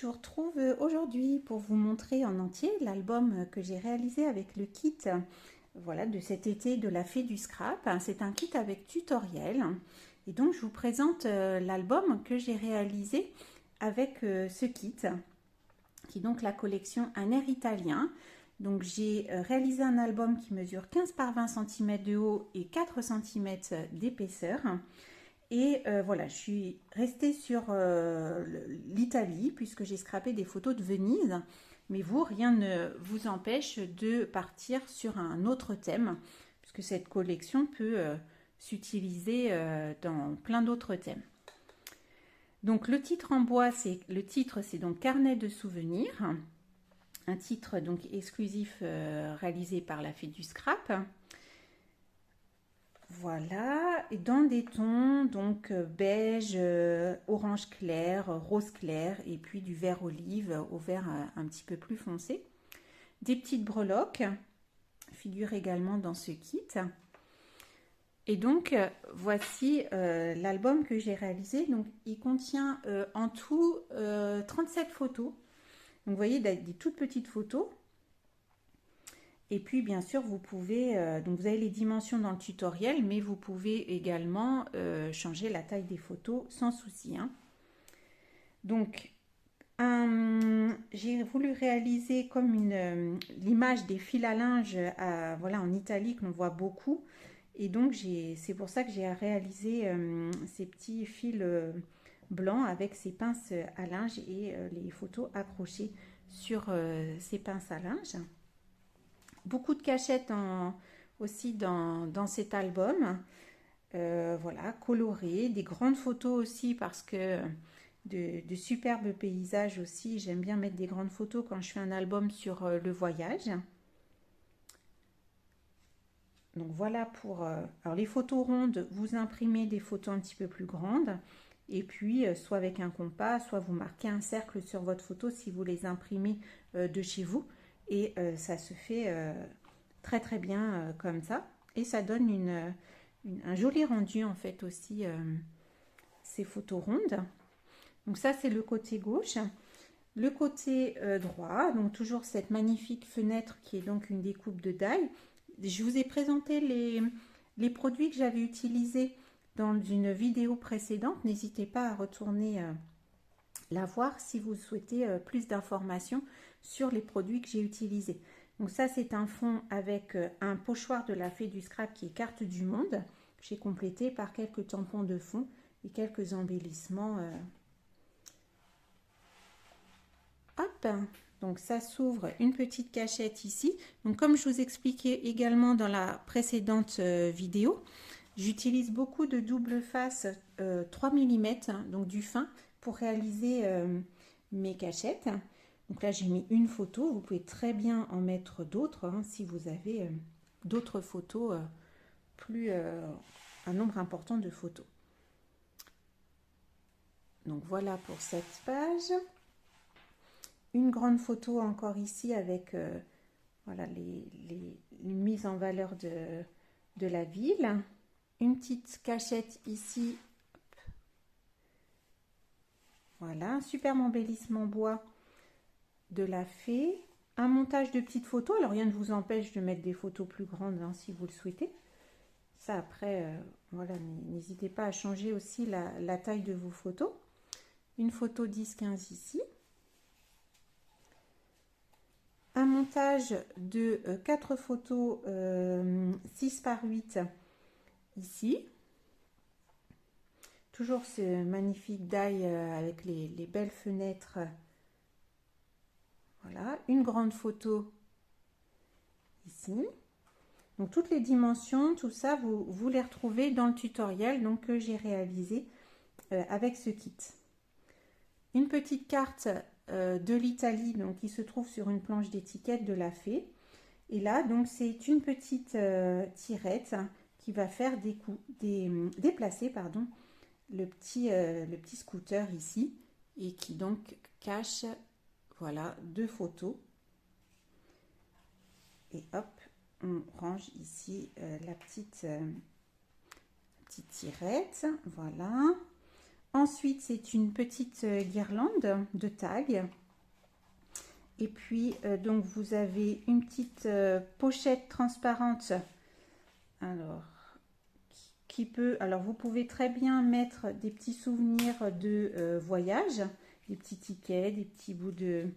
je vous retrouve aujourd'hui pour vous montrer en entier l'album que j'ai réalisé avec le kit voilà, de cet été de la Fée du Scrap. C'est un kit avec tutoriel et donc je vous présente l'album que j'ai réalisé avec ce kit qui est donc la collection Un air italien. Donc j'ai réalisé un album qui mesure 15 par 20 cm de haut et 4 cm d'épaisseur. Et voilà, je suis restée sur l'Italie puisque j'ai scrapé des photos de Venise. Mais vous, rien ne vous empêche de partir sur un autre thème puisque cette collection peut s'utiliser dans plein d'autres thèmes. Donc le titre en bois, c'est donc Carnet de souvenirs. Un titre donc exclusif réalisé par la Fée du Scrap. Voilà, et dans des tons donc beige, orange clair, rose clair et puis du vert olive au vert un petit peu plus foncé. Des petites breloques figurent également dans ce kit. Et donc voici l'album que j'ai réalisé. Donc il contient en tout 37 photos. Donc vous voyez des toutes petites photos. Et puis bien sûr vous pouvez, donc vous avez les dimensions dans le tutoriel, mais vous pouvez également changer la taille des photos sans souci. Hein. Donc j'ai voulu réaliser comme l'image des fils à linge voilà, en Italie que l'on voit beaucoup. Et donc c'est pour ça que j'ai réalisé ces petits fils blancs avec ces pinces à linge et les photos accrochées sur ces pinces à linge. Beaucoup de cachettes aussi dans cet album. Voilà, colorées, des grandes photos aussi parce que de superbes paysages aussi. J'aime bien mettre des grandes photos quand je fais un album sur le voyage. Donc voilà pour... alors les photos rondes, vous imprimez des photos un petit peu plus grandes. Et puis, soit avec un compas, soit vous marquez un cercle sur votre photo si vous les imprimez de chez vous. Et ça se fait très très bien comme ça. Et ça donne un joli rendu en fait aussi, ces photos rondes. Donc ça c'est le côté gauche. Le côté droit, donc toujours cette magnifique fenêtre qui est donc une découpe de die. Je vous ai présenté les produits que j'avais utilisés dans une vidéo précédente. N'hésitez pas à retourner la voir si vous souhaitez plus d'informations sur les produits que j'ai utilisés. Donc ça c'est un fond avec un pochoir de la Fée du Scrap qui est carte du monde. J'ai complété par quelques tampons de fond et quelques embellissements. Hop, donc ça s'ouvre une petite cachette ici. Donc comme je vous expliquais également dans la précédente vidéo, j'utilise beaucoup de double face 3 mm, donc du fin, pour réaliser mes cachettes. Donc là j'ai mis une photo, vous pouvez très bien en mettre d'autres hein, si vous avez d'autres photos, un nombre important de photos. Donc voilà pour cette page. Une grande photo encore ici avec voilà, les mises en valeur de la ville. Une petite cachette ici. Voilà, un superbe embellissement bois de la Fée. Un montage de petites photos. Alors rien ne vous empêche de mettre des photos plus grandes hein, si vous le souhaitez. Ça après, voilà, n'hésitez pas à changer aussi la taille de vos photos. Une photo 10-15 ici. Un montage de 4 photos 6 par 8 ici. Toujours ce magnifique die avec les belles fenêtres. Voilà, une grande photo ici. Donc toutes les dimensions, tout ça, vous les retrouvez dans le tutoriel donc, que j'ai réalisé avec ce kit. Une petite carte de l'Italie donc qui se trouve sur une planche d'étiquette de la Fée. Et là, donc c'est une petite tirette qui va faire déplacer pardon, le petit scooter ici et qui donc cache voilà 2 photos. Et hop, on range ici la petite tirette. Voilà. Ensuite, c'est une petite guirlande de tag. Et puis, donc, vous avez une petite pochette transparente. Alors, qui peut... Alors, vous pouvez très bien mettre des petits souvenirs de voyage, des petits tickets, des petits bouts de...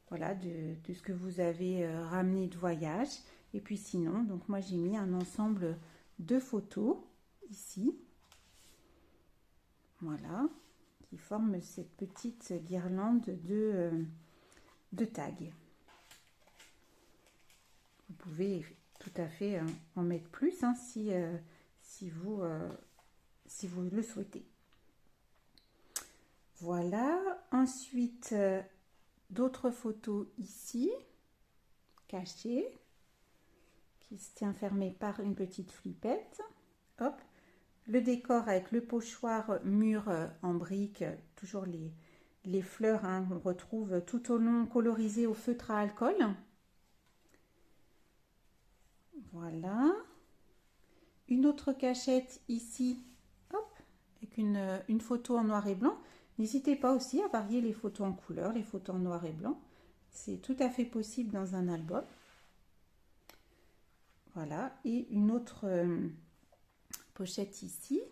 Voilà, de ce que vous avez ramené de voyage. Et puis sinon, donc moi j'ai mis un ensemble de photos ici. Voilà, qui forment cette petite guirlande de tags. Vous pouvez tout à fait en mettre plus hein, si vous le souhaitez. Voilà, ensuite d'autres photos ici, cachées, qui se tient fermée par une petite flippette. Hop, le décor avec le pochoir mûr en briques, toujours les fleurs hein, qu'on retrouve tout au long colorisées au feutre à alcool. Voilà. Une autre cachette ici, hop, avec une photo en noir et blanc. N'hésitez pas aussi à varier les photos en couleur, les photos en noir et blanc. C'est tout à fait possible dans un album. Voilà, et une autre pochette ici,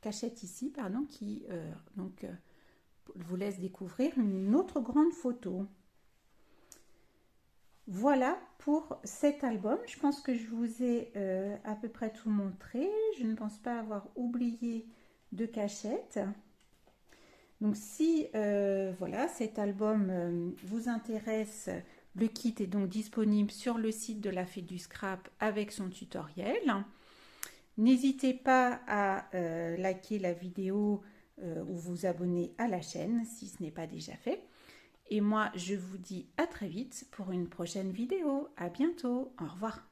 cachette ici, pardon, qui vous laisse découvrir une autre grande photo. Voilà pour cet album. Je pense que je vous ai à peu près tout montré. Je ne pense pas avoir oublié de cachette. Donc si voilà, cet album vous intéresse, le kit est donc disponible sur le site de la Fée du Scrap avec son tutoriel. N'hésitez pas à liker la vidéo ou vous abonner à la chaîne si ce n'est pas déjà fait. Et moi, je vous dis à très vite pour une prochaine vidéo. À bientôt. Au revoir.